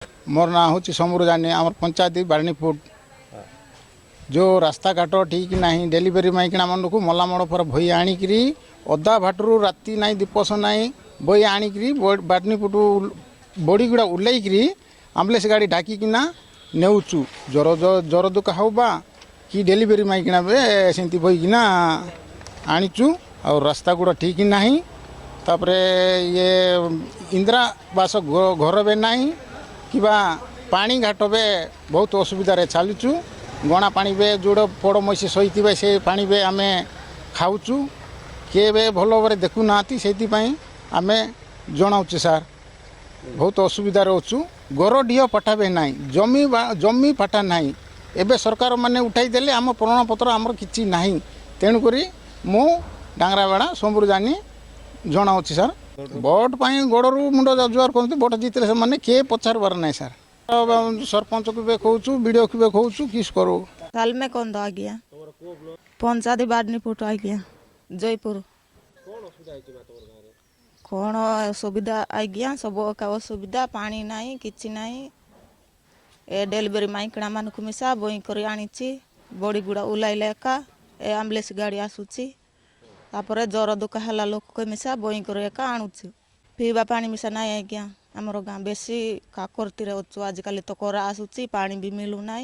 मोर ना हूँ समूर जानी आम पंचायत बारणीपुर जो रास्ता घाट ठीक नहीं डेलीवरी माइकिना मन को मलामड़ पर भई आणिकी अदा भाटरू राति नाई दीपस नाई बई आणिकी बारणीपुटू बड़ीगुड़ा उल्लैकरी आम्बुलेंस गाड़ी ढाकिना नेउचु जर दुख हो बा कि डेलीवरी माइकिना बे सेमती बहीकिना आनीचु और रास्ता गुड़ा ठीक नहीं तापर ये इंदिरा बास घर बे नहीं कि पानी घाट बे बहुत असुविधा चलुचु गणा पानी बे जोड़ पड़ मैसी सही से पानी बे आम खाऊचु किए बे भल भाव देखुना से आम जनाऊँ सार बहुत असुविधा रोचु गोर ढीह पाठा बे ना जमी पाठा ना एबे सरकार माने उठाई देले आम प्रमाण पत्र आमर किछि नाही तेणुक मु डांगराबेड़ा सोमपुर जानी जनाऊँ सार भोट पाई गोड़ू मुंड जुआर करते भोट जीतले से मैंने किए पचारबार ना सार सरपंच को भी कहूँ वीडियो को भी कहूँ किस करो साल में कौन दो आ गया पंचायत बारणीपुर आ गया जयपुर कौन सुविधा आ गया सब का असुविधा पानी नहीं किछि नहीं ए डेलीवरी माइकणा मान को मिसा बई कर आनी बड़ी गुड़ा उलाइले एका ए आम्बुलेंस गाड़ी आसूची तापर जर दुखा है लोक को मिसा बई कर एका आणुची पीवा पानी मिसा नहीं आज्ञा आमर गाँ बेसी काकरती अच्छु आजिकल तो करा आसूची पानी भी मिलू ना।